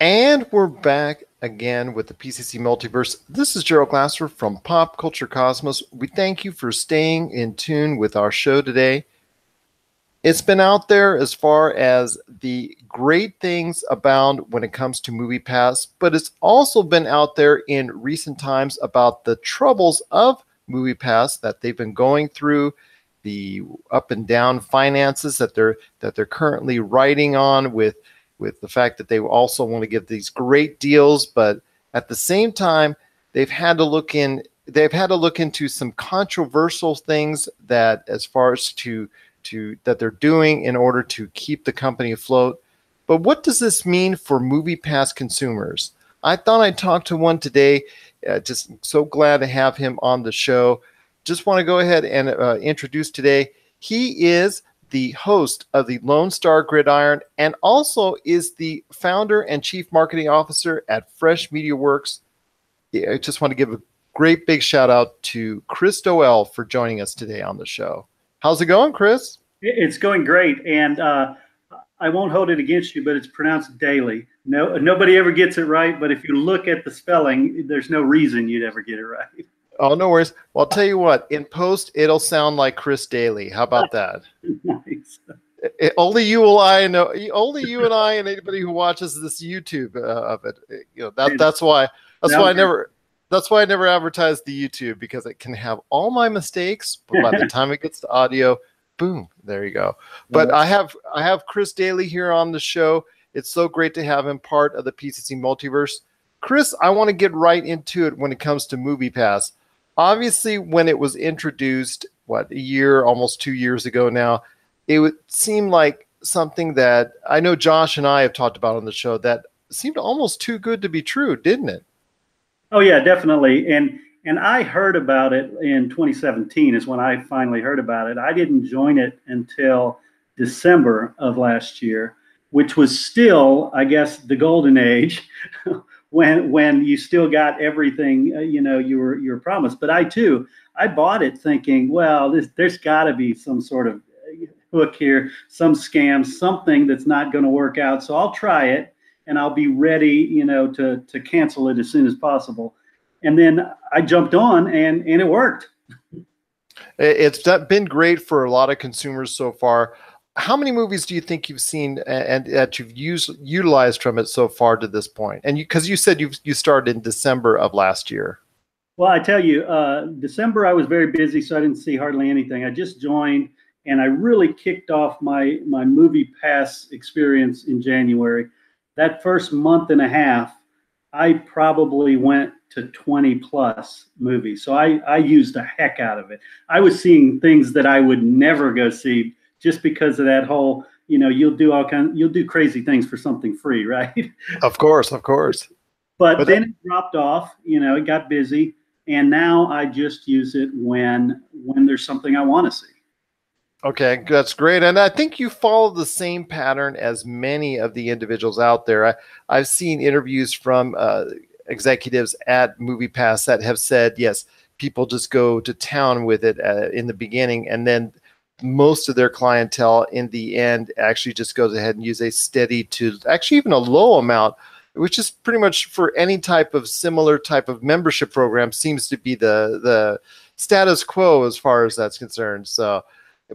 And we're back again with the PCC Multiverse. This is Gerald Glasser from Pop Culture Cosmos. We thank you for staying in tune with our show today. It's been out there as far as the great things abound when it comes to MoviePass, but it's also been out there in recent times about the troubles of MoviePass that they've been going through, the up and down finances that they're currently riding on with the fact that they also want to give these great deals, but at the same time, they've had to look into some controversial things that as far as to that they're doing in order to keep the company afloat. But what does this mean for MoviePass consumers? I thought I'd talk to one today. Just so glad to have him on the show. Just want to go ahead and introduce today. He is the host of the Lone Star Gridiron, and also is the founder and chief marketing officer at Fresh Media Works. I just want to give a great big shout out to Chris Doelle for joining us today on the show. How's it going, Chris? It's going great, and I won't hold it against you, but it's pronounced daily. Nobody ever gets it right, but if you look at the spelling, there's no reason you'd ever get it right. Oh, no worries. Well, I'll tell you what, in post, it'll sound like Chris Daly. How about that? Nice. Only you will I know. Only you and I and anybody who watches this YouTube of it. That's why I never advertise the YouTube, because it can have all my mistakes, but by the time it gets to audio, boom, there you go. But I have Chris Daly here on the show. It's so great to have him part of the PCC Multiverse. Chris, I want to get right into it when it comes to MoviePass. Obviously, when it was introduced, almost 2 years ago now, it would seem like something that I know Josh and I have talked about on the show that seemed almost too good to be true, didn't it? Oh yeah, definitely. And I heard about it in 2017 is when I finally heard about it. I didn't join it until December of last year, which was still, I guess, the golden age. when you still got everything you were promised. But I bought it thinking, well, there's got to be some sort of hook here, some scam, something that's not going to work out. So I'll try it, and I'll be ready, to cancel it as soon as possible. And then I jumped on, and it worked. It's been great for a lot of consumers so far. How many movies do you think you've seen and that you've utilized from it so far to this point? And because you said you started in December of last year. Well, I tell you, December I was very busy, so I didn't see hardly anything. I just joined, and I really kicked off my MoviePass experience in January. That first month and a half, I probably went to 20 plus movies. So I used the heck out of it. I was seeing things that I would never go see, just because of that whole, you'll do crazy things for something free, right? Of course. But then it dropped off, it got busy, and now I just use it when there's something I want to see. Okay, that's great. And I think you follow the same pattern as many of the individuals out there. I've seen interviews from executives at MoviePass that have said, yes, people just go to town with it in the beginning, and then most of their clientele in the end actually just goes ahead and use a steady to actually even a low amount, which is pretty much for any type of similar type of membership program seems to be the status quo as far as that's concerned. So,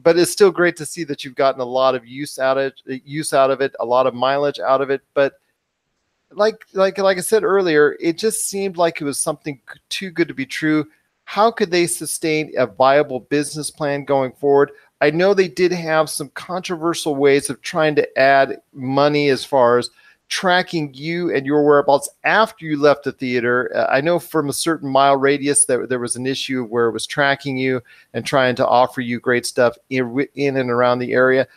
but it's still great to see that you've gotten a lot of use out of it, a lot of mileage out of it. But like I said earlier, it just seemed like it was something too good to be true. How could they sustain a viable business plan going forward? I know they did have some controversial ways of trying to add money as far as tracking you and your whereabouts after you left the theater. I know from a certain mile radius that there was an issue where it was tracking you and trying to offer you great stuff in and around the area.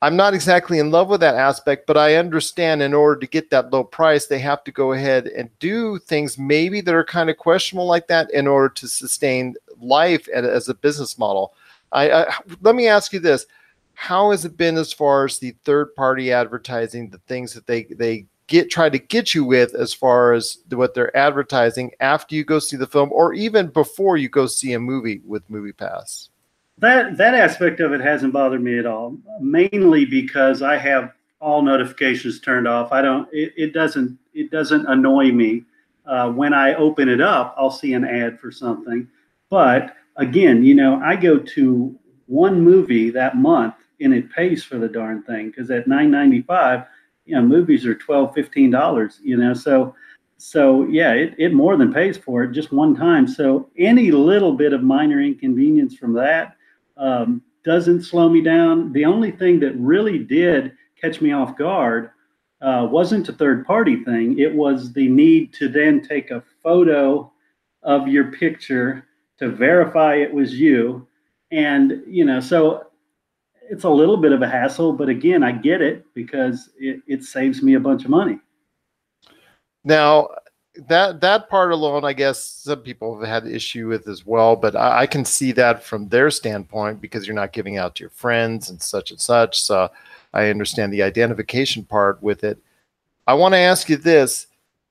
I'm not exactly in love with that aspect, but I understand in order to get that low price, they have to go ahead and do things maybe that are kind of questionable like that in order to sustain life as a business model. Let me ask you this. How has it been as far as the third-party advertising, the things that they try to get you with as far as what they're advertising after you go see the film or even before you go see a movie with MoviePass? That aspect of it hasn't bothered me at all, mainly because I have all notifications turned off. I don't. It doesn't annoy me. When I open it up, I'll see an ad for something. But again, I go to one movie that month, and it pays for the darn thing, because at $9.95, movies are $12, $15. So yeah, it more than pays for it just one time. So any little bit of minor inconvenience from that doesn't slow me down. The only thing that really did catch me off guard wasn't a third party thing. It was the need to then take a photo of your picture to verify it was you. And, so it's a little bit of a hassle, but again, I get it, because it saves me a bunch of money. Now, that part alone, I guess some people have had issue with as well, but I can see that from their standpoint, because you're not giving out to your friends and such and such. So I understand the identification part with it. I want to ask you this.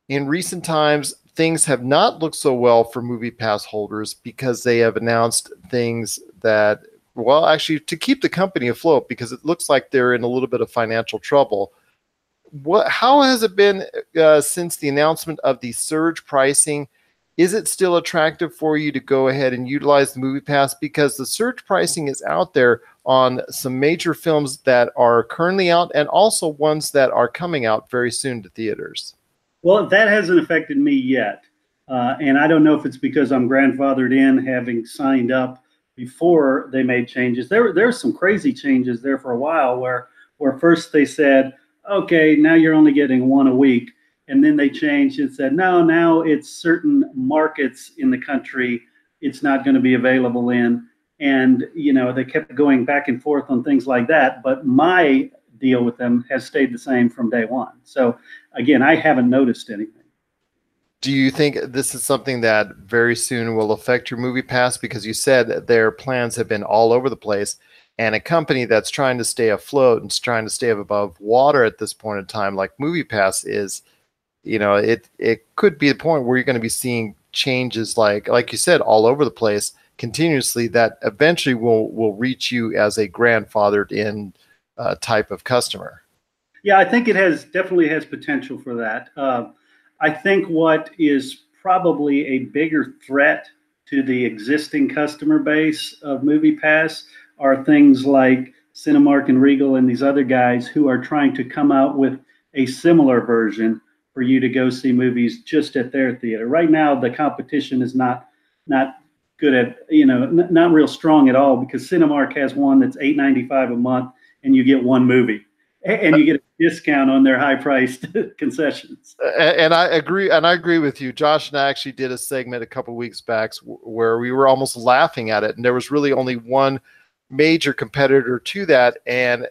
In recent times, things have not looked so well for MoviePass holders, because they have announced things that, well, actually, to keep the company afloat, because it looks like they're in a little bit of financial trouble. How has it been since the announcement of the surge pricing? Is it still attractive for you to go ahead and utilize the MoviePass? Because the surge pricing is out there on some major films that are currently out, and also ones that are coming out very soon to theaters. Well, that hasn't affected me yet. And I don't know if it's because I'm grandfathered in, having signed up before they made changes. There's some crazy changes there for a while, where first they said, okay, now you're only getting one a week. And then they changed and said, no, now it's certain markets in the country it's not going to be available in. And, they kept going back and forth on things like that. But my deal with them has stayed the same from day one. So again, I haven't noticed anything. Do you think this is something that very soon will affect your MoviePass? Because you said that their plans have been all over the place, and a company that's trying to stay afloat and trying to stay above water at this point in time, like MoviePass is, it could be the point where you're going to be seeing changes like you said, all over the place continuously, that eventually will reach you as a grandfathered in type of customer. Yeah, I think it definitely has potential for that. I think what is probably a bigger threat to the existing customer base of MoviePass are things like Cinemark and Regal and these other guys who are trying to come out with a similar version for you to go see movies just at their theater. Right now, the competition is not good at, not real strong at all, because Cinemark has one that's $8.95 a month, and you get one movie, and you get a discount on their high-priced concessions. And I agree with you. Josh and I actually did a segment a couple of weeks back where we were almost laughing at it, and there was really only one major competitor to that, and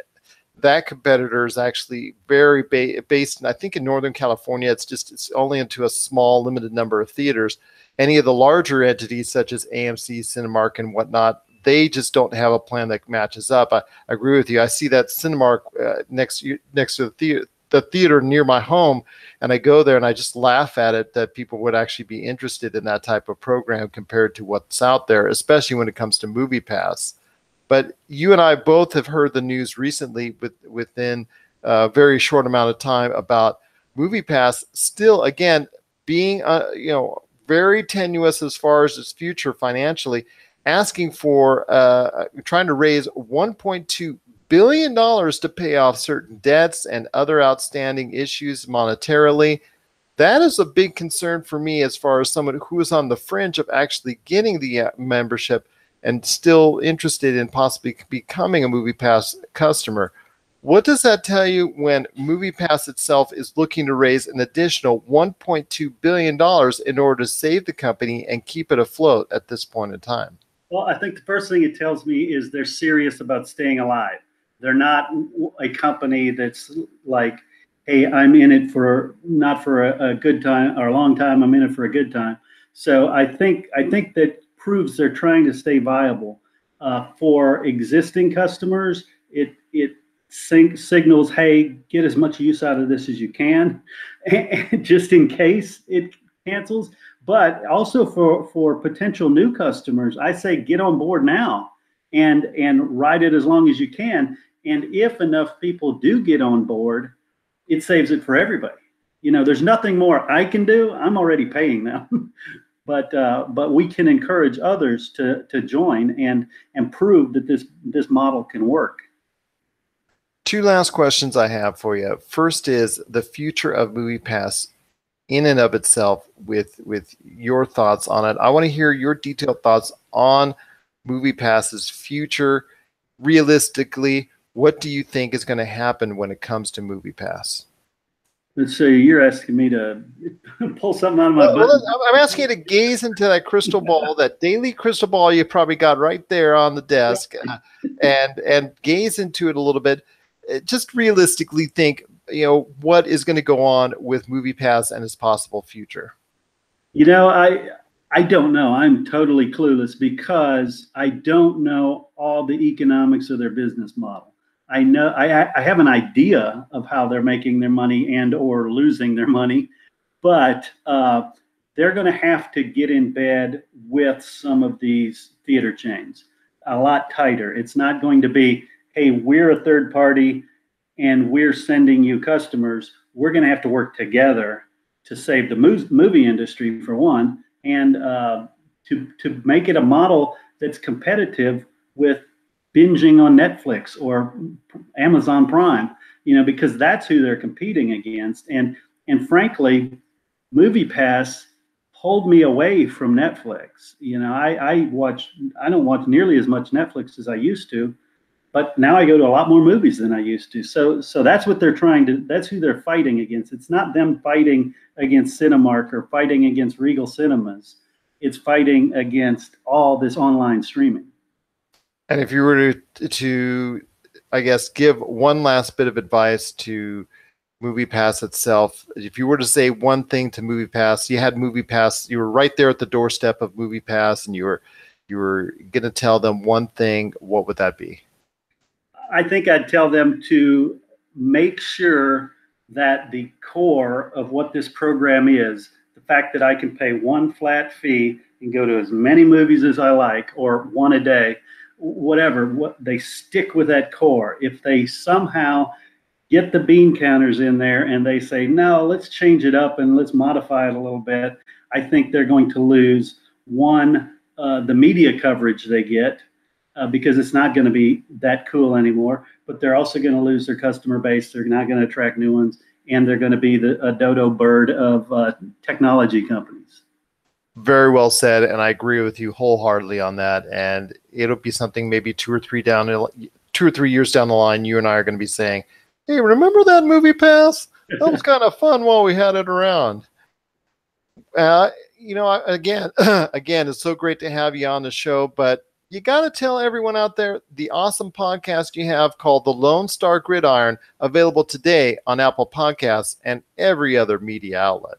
that competitor is actually very based in, I think, in Northern California. It's only into a small limited number of theaters. Any of the larger entities such as AMC, Cinemark, and whatnot, they just don't have a plan that matches up. I agree with you. I see that Cinemark next to the theater near my home, and I go there and I just laugh at it, that people would actually be interested in that type of program compared to what's out there, especially when it comes to MoviePass. But you and I both have heard the news recently within a very short amount of time about MoviePass still, again, being very tenuous as far as its future financially, asking for trying to raise $1.2 billion to pay off certain debts and other outstanding issues monetarily. That is a big concern for me as far as someone who is on the fringe of actually getting the membership and still interested in possibly becoming a MoviePass customer. What does that tell you when MoviePass itself is looking to raise an additional $1.2 billion in order to save the company and keep it afloat at this point in time? Well, I think the first thing it tells me is they're serious about staying alive. They're not a company that's like, hey, I'm in it not for a good time or a long time. I'm in it for a good time. So I think that proves they're trying to stay viable. For existing customers, it signals, hey, get as much use out of this as you can, just in case it cancels. But also for potential new customers, I say get on board now and ride it as long as you can. And if enough people do get on board, it saves it for everybody. You know, there's nothing more I can do. I'm already paying them. But we can encourage others to join and prove that this model can work. Two last questions I have for you. First is the future of MoviePass in and of itself, with your thoughts on it. I want to hear your detailed thoughts on MoviePass's future. Realistically, what do you think is going to happen when it comes to MoviePass? Let's say you're asking me to pull something out of my butt. I'm asking you to gaze into that crystal ball, that daily crystal ball you probably got right there on the desk, and gaze into it a little bit. Just realistically think, what is going to go on with MoviePass and its possible future? I don't know. I'm totally clueless because I don't know all the economics of their business model. I know I have an idea of how they're making their money and or losing their money, but they're going to have to get in bed with some of these theater chains a lot tighter. It's not going to be, hey, we're a third party and we're sending you customers. We're going to have to work together to save the movie industry, for one, and to make it a model that's competitive with binging on Netflix or Amazon Prime, because that's who they're competing against. And frankly, MoviePass pulled me away from Netflix. I don't watch nearly as much Netflix as I used to, but now I go to a lot more movies than I used to. So that's what that's who they're fighting against. It's not them fighting against Cinemark or fighting against Regal Cinemas. It's fighting against all this online streaming. And if you were to, I guess, give one last bit of advice to MoviePass itself, if you were to say one thing to MoviePass, you had MoviePass, you were right there at the doorstep of MoviePass, and you were going to tell them one thing, what would that be? I think I'd tell them to make sure that the core of what this program is, the fact that I can pay one flat fee and go to as many movies as I like, or one a day, whatever, they stick with that core. If they somehow get the bean counters in there and they say, no, let's change it up and let's modify it a little bit, I think they're going to lose, one, the media coverage they get, because it's not going to be that cool anymore, but they're also going to lose their customer base. They're not going to attract new ones, and they're going to be a dodo bird of technology companies. Very well said, and I agree with you wholeheartedly on that. And it'll be something maybe 2 or 3 years down the line, you and I are going to be saying, "Hey, remember that MoviePass? That was kind of fun while we had it around." Again, it's so great to have you on the show, but you got to tell everyone out there the awesome podcast you have called The Lone Star Gridiron, available today on Apple Podcasts and every other media outlet.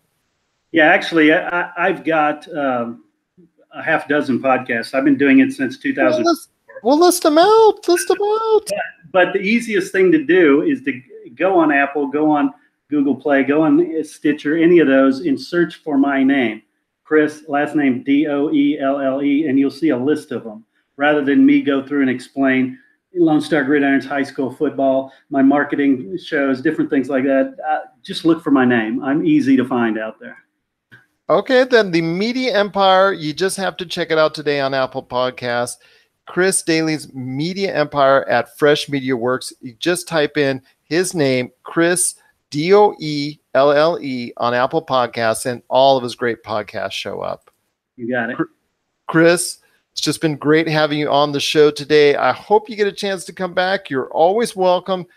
Yeah, actually, I've got a half dozen podcasts. I've been doing it since 2000. Well, list them out. But the easiest thing to do is to go on Apple, go on Google Play, go on Stitcher, any of those, and search for my name, Chris, last name Doelle, and you'll see a list of them. Rather than me go through and explain Lone Star Gridiron's high school football, my marketing shows, different things like that, just look for my name. I'm easy to find out there. Okay, then the Media Empire, you just have to check it out today on Apple Podcasts. Chris Doelle's Media Empire at Fresh Media Works. You just type in his name, Chris Doelle, on Apple Podcasts, and all of his great podcasts show up. You got it. Chris, it's just been great having you on the show today. I hope you get a chance to come back. You're always welcome.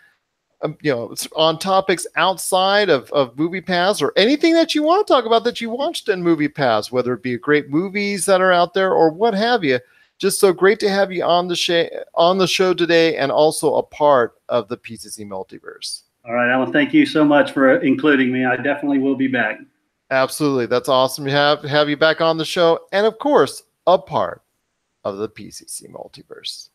On topics outside of MoviePass, or anything that you want to talk about that you watched in MoviePass, whether it be great movies that are out there or what have you. Just so great to have you on the show today, and also a part of the PCC Multiverse. All right, Alan, thank you so much for including me. I definitely will be back. Absolutely. That's awesome to have you back on the show, and of course, a part of the PCC Multiverse.